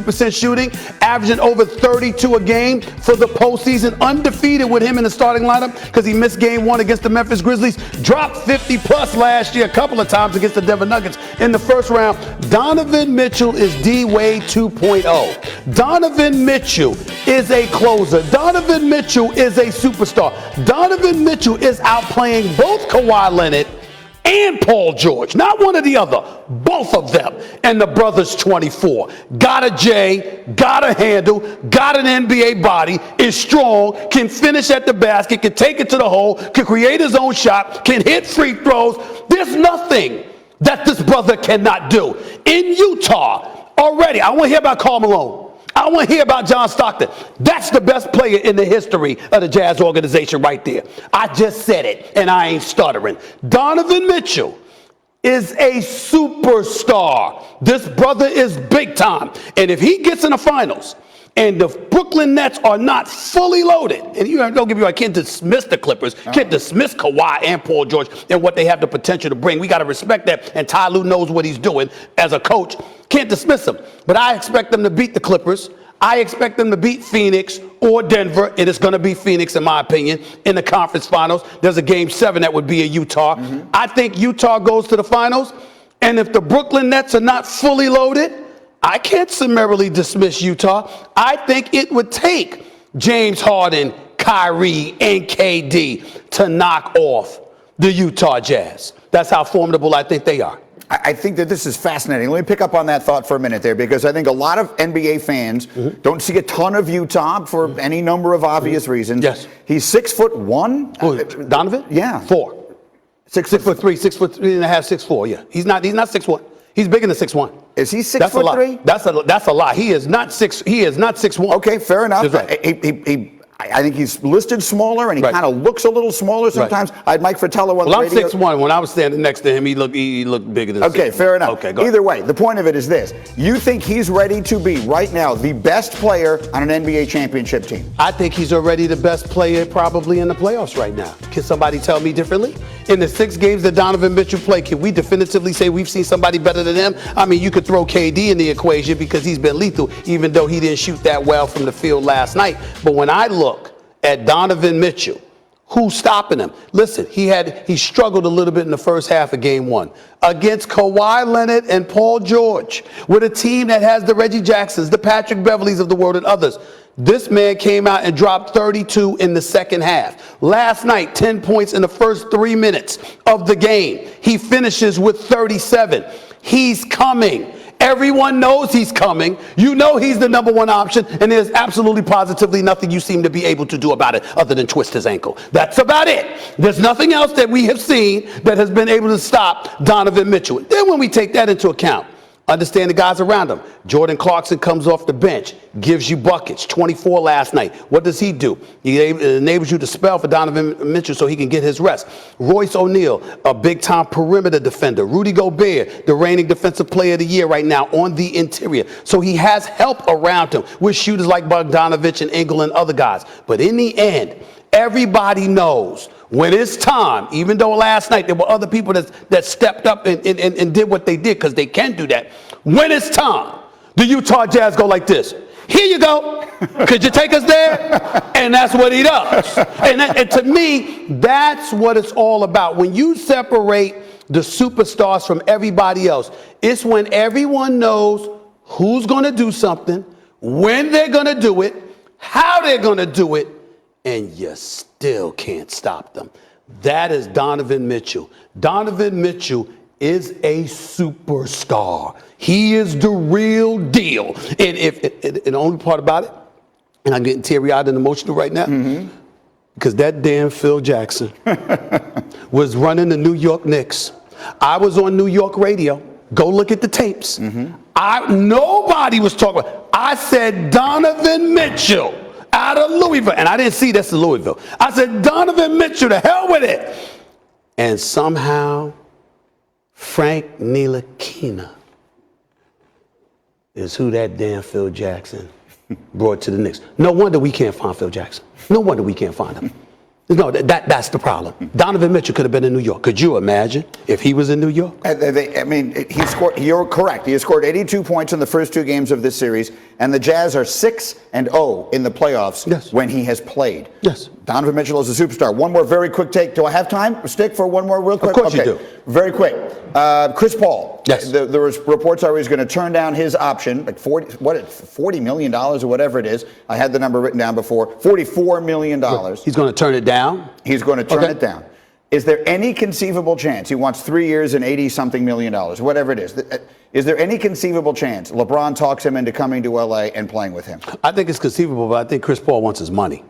42% shooting, averaging over 32 a game for the postseason, undefeated with him in the starting lineup because he missed game 1 against the Memphis Grizzlies, dropped 50-plus last year a couple of times against the Denver Nuggets in the first round. Donovan Mitchell is D-Wade 2.0. Donovan Mitchell is a closer. Donovan Mitchell is a superstar. Donovan Mitchell is outplaying both Kawhi Leonard and Paul George. Not one or the other, both of them. And the brother's 24. Got a J, got a handle, got an NBA body, is strong, can finish at the basket, can take it to the hole, can create his own shot, can hit free throws. There's nothing that this brother cannot do. In Utah, already, I want to hear about Karl Malone. I want to hear about John Stockton. That's the best player in the history of the Jazz organization right there. I just said it, and I ain't stuttering. Donovan Mitchell is a superstar. This brother is big time. And if he gets in the finals, and the Brooklyn Nets are not fully loaded, and don't get me wrong, I can't dismiss the Clippers, can't dismiss Kawhi and Paul George and what they have the potential to bring. We got to respect that, and Ty Lue knows what he's doing as a coach. Can't dismiss them. But I expect them to beat the Clippers. I expect them to beat Phoenix or Denver. It is going to be Phoenix, in my opinion, in the conference finals. There's a game 7 that would be in Utah. I think Utah goes to the finals, and if the Brooklyn Nets are not fully loaded, I can't summarily dismiss Utah. I think it would take James Harden, Kyrie, and KD to knock off the Utah Jazz. That's how formidable I think they are. I think that this is fascinating. Let me pick up on that thought for a minute there, because I think a lot of NBA fans don't see a ton of Utah for any number of obvious reasons. Yes. He's 6'1". Who, Donovan? Yeah. 4. 6'3", 6'3.5", 6'4". Yeah. He's not 6'1". He's bigger than 6'1". Is he 6'3"? That's a lie. He is not 6'1". Okay, fair enough. Right. I think he's listed smaller, and he kind of looks a little smaller sometimes. I had Mike Fratello on the radio. I'm 6'1". When I was standing next to him, he looked bigger than 6'1". Okay, fair enough. Okay, go Either way, the point of it is this. You think he's ready to be, right now, the best player on an NBA championship team? I think he's already the best player probably in the playoffs right now. Can somebody tell me differently? In the 6 games that Donovan Mitchell played, can we definitively say we've seen somebody better than him? I mean, you could throw KD in the equation because he's been lethal, even though he didn't shoot that well from the field last night. But when I look at Donovan Mitchell, who's stopping him? Listen, he struggled a little bit in the first half of game 1 against Kawhi Leonard and Paul George, with a team that has the Reggie Jacksons, the Patrick Beverleys of the world, and others. This man came out and dropped 32 in the second half. Last night, 10 points in the first 3 minutes of the game. He finishes with 37. He's coming. Everyone knows he's coming. You know he's the number 1 option, and there's absolutely positively nothing you seem to be able to do about it other than twist his ankle. That's about it. There's nothing else that we have seen that has been able to stop Donovan Mitchell. Then when we take that into account, understand the guys around him. Jordan Clarkson comes off the bench, gives you buckets, 24 last night. What does he do? He enables you to spell for Donovan Mitchell so he can get his rest. Royce O'Neal, a big-time perimeter defender. Rudy Gobert, the reigning defensive player of the year right now on the interior. So he has help around him with shooters like Bogdanovich and Ingle and other guys. But in the end, everybody knows when it's time, even though last night there were other people that stepped up and did what they did, because they can do that. When it's time, the Utah Jazz go like this. Here you go. Could you take us there? And that's what he does. And to me, that's what it's all about. When you separate the superstars from everybody else, it's when everyone knows who's going to do something, when they're going to do it, how they're going to do it, and you still can't stop them. That is Donovan Mitchell. Donovan Mitchell is a superstar. He is the real deal. And the only part about it, and I'm getting teary-eyed and emotional right now, because that damn Phil Jackson was running the New York Knicks. I was on New York radio. Go look at the tapes. Nobody was talking about. I said Donovan Mitchell out of Louisville. And I didn't see this in Louisville. I said, Donovan Mitchell, the hell with it. And somehow, Frank Ntilikina is who that damn Phil Jackson brought to the Knicks. No wonder we can't find Phil Jackson. No wonder we can't find him. No, that's the problem. Donovan Mitchell could have been in New York. Could you imagine if he was in New York? I mean, he scored. You're correct. He has scored 82 points in the first 2 games of this series, and the Jazz are 6-0 in the playoffs when he has played. Yes. Donovan Mitchell is a superstar. One more very quick take. Do I have time? Stick for one more real quick? Of course you do. Very quick. Chris Paul. Yes. There was reports are he's going to turn down his option, like $40 million or whatever it is. I had the number written down before. $44 million. He's going to turn it down? He's going to turn it down. Is there any conceivable chance, he wants 3 years and $80-something million, whatever it is there any conceivable chance LeBron talks him into coming to LA and playing with him? I think it's conceivable, but I think Chris Paul wants his money.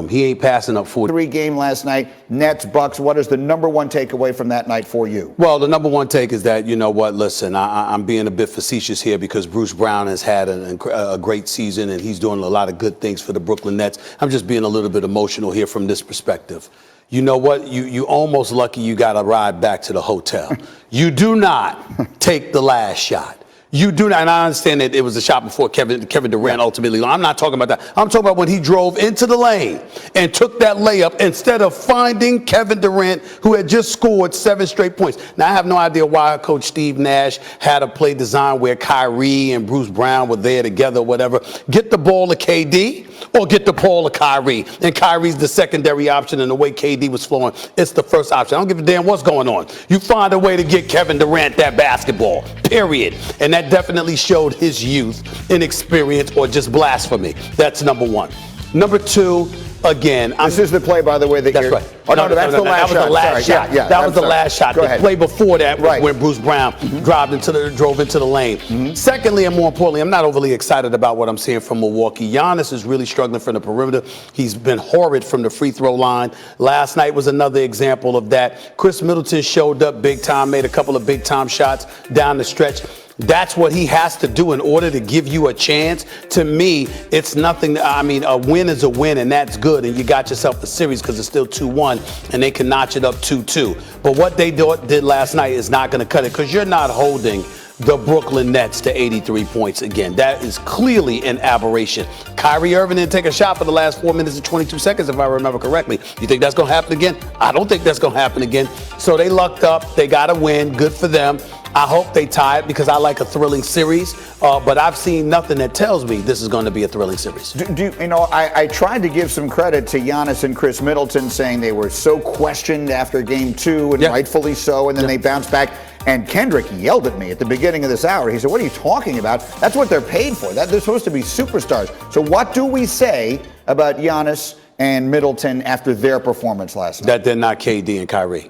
He ain't passing up 40. 3-game last night, Nets, Bucks. What is the number one takeaway from that night for you? Well, the number one take is that, you know what, listen, I'm being a bit facetious here because Bruce Brown has had a great season and he's doing a lot of good things for the Brooklyn Nets. I'm just being a little bit emotional here from this perspective. You know what? You almost lucky you got a ride back to the hotel. You do not take the last shot. You do not, and I understand that it was a shot before Kevin Durant ultimately. I'm not talking about that. I'm talking about when he drove into the lane and took that layup instead of finding Kevin Durant, who had just scored 7 straight points. Now, I have no idea why Coach Steve Nash had a play design where Kyrie and Bruce Brown were there together or whatever. Get the ball to KD or get the ball to Kyrie. And Kyrie's the secondary option, and the way KD was flowing, it's the first option. I don't give a damn what's going on. You find a way to get Kevin Durant that basketball, period. And that definitely showed his youth, inexperience, or just blasphemy. That's number one. Number two, again, this is the play, by the way, that that's right. Oh, no, that's the last shot. That was the last shot. That was the last shot. The play before that was when Bruce Brown drove into the lane. Secondly, and more importantly, I'm not overly excited about what I'm seeing from Milwaukee. Giannis is really struggling from the perimeter. He's been horrid from the free throw line. Last night was another example of that. Chris Middleton showed up big time, made a couple of big time shots down the stretch. That's what he has to do in order to give you a chance. To me, it's nothing. I mean, a win is a win, and that's good. And you got yourself a series because it's still 2-1, and they can notch it up 2-2. But what they did last night is not going to cut it because you're not holding the Brooklyn Nets to 83 points again. That is clearly an aberration. Kyrie Irving didn't take a shot for the last 4 minutes and 22 seconds, if I remember correctly. You think that's going to happen again? I don't think that's going to happen again. So they lucked up. They got a win. Good for them. I hope they tie it because I like a thrilling series, but I've seen nothing that tells me this is going to be a thrilling series. I tried to give some credit to Giannis and Chris Middleton, saying they were so questioned after Game 2, and rightfully so, and then they bounced back. And Kendrick yelled at me at the beginning of this hour. He said, "What are you talking about? That's what they're paid for. They're supposed to be superstars." So what do we say about Giannis and Middleton after their performance last night? That they're not KD and Kyrie.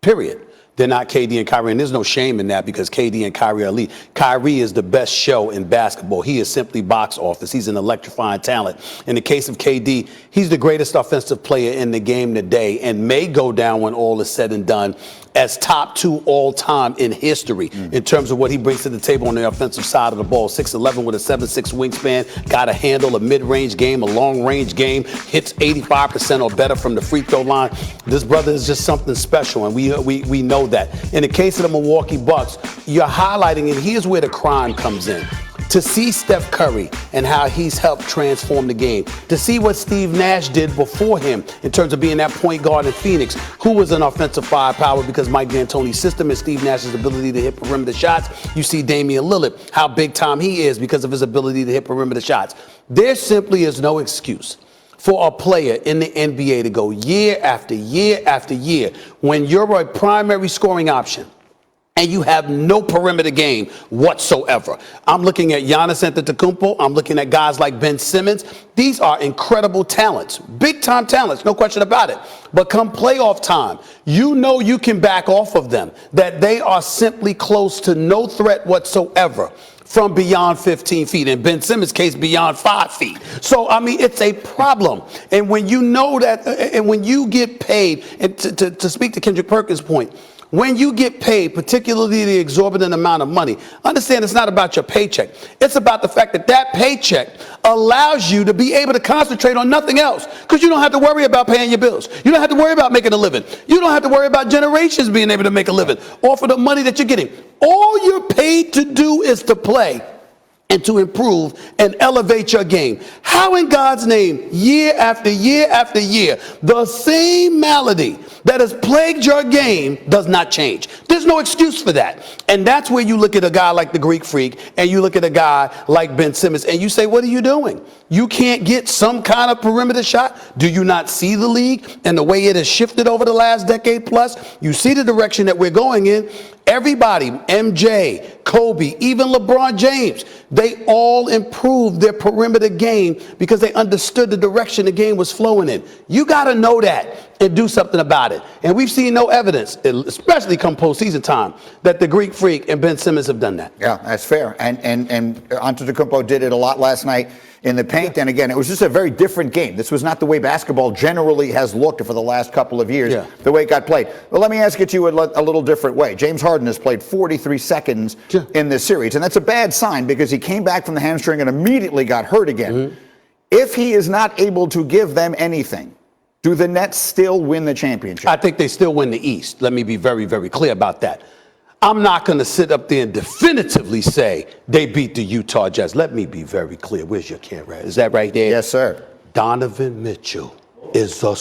Period. They're not KD and Kyrie, and there's no shame in that because KD and Kyrie are elite. Kyrie is the best show in basketball. He is simply box office. He's an electrifying talent. In the case of KD, he's the greatest offensive player in the game today and may go down when all is said and done as top 2 all time in history in terms of what he brings to the table on the offensive side of the ball. 6'11" with a 7'6" wingspan, got to handle a mid-range game, a long-range game, hits 85% or better from the free throw line. This brother is just something special, and we know that. In the case of the Milwaukee Bucks, you're highlighting, and here's where the crime comes in. To see Steph Curry and how he's helped transform the game, to see what Steve Nash did before him in terms of being that point guard in Phoenix, who was an offensive firepower because Mike D'Antoni's system and Steve Nash's ability to hit perimeter shots. You see Damian Lillard, how big time he is because of his ability to hit perimeter shots. There simply is no excuse for a player in the NBA to go year after year after year when you're a primary scoring option and you have no perimeter game whatsoever. I'm looking at Giannis Antetokounmpo. I'm looking at guys like Ben Simmons. These are incredible talents, big-time talents, no question about it. But come playoff time, you know you can back off of them, that they are simply close to no threat whatsoever from beyond 15 feet. In Ben Simmons' case, beyond 5 feet. So, I mean, it's a problem. And when you know that, and when you get paid, and to speak to Kendrick Perkins' point, when you get paid, particularly the exorbitant amount of money, understand it's not about your paycheck. It's about the fact that that paycheck allows you to be able to concentrate on nothing else because you don't have to worry about paying your bills. You don't have to worry about making a living. You don't have to worry about generations being able to make a living off of the money that you're getting. All you're paid to do is to play. and to improve and elevate your game. How in God's name, year after year after year, the same malady that has plagued your game does not change? There's no excuse for that. And that's where you look at a guy like the Greek Freak and you look at a guy like Ben Simmons and you say, what are you doing? You can't get some kind of perimeter shot? Do you not see the league and the way it has shifted over the last decade plus? You see the direction that we're going in. Everybody, MJ, Kobe, even LeBron James, they all improved their perimeter game because they understood the direction the game was flowing in. You got to know that and do something about it. And we've seen no evidence, especially come postseason time, that the Greek Freak and Ben Simmons have done that. Yeah, that's fair. And Antetokounmpo did it a lot last night in the paint. And again, it was just a very different game. This was not the way basketball generally has looked for the last couple of years, the way it got played. Well, let me ask it to you a little different way. James Harden has played 43 seconds in this series, and that's a bad sign because he came back from the hamstring and immediately got hurt again. If he is not able to give them anything, do the Nets still win the championship? I think they still win the East. Let me be very, very clear about that. I'm not going to sit up there and definitively say they beat the Utah Jazz. Let me be very clear. Where's your camera? Is that right there? Yes, sir. Donovan Mitchell is a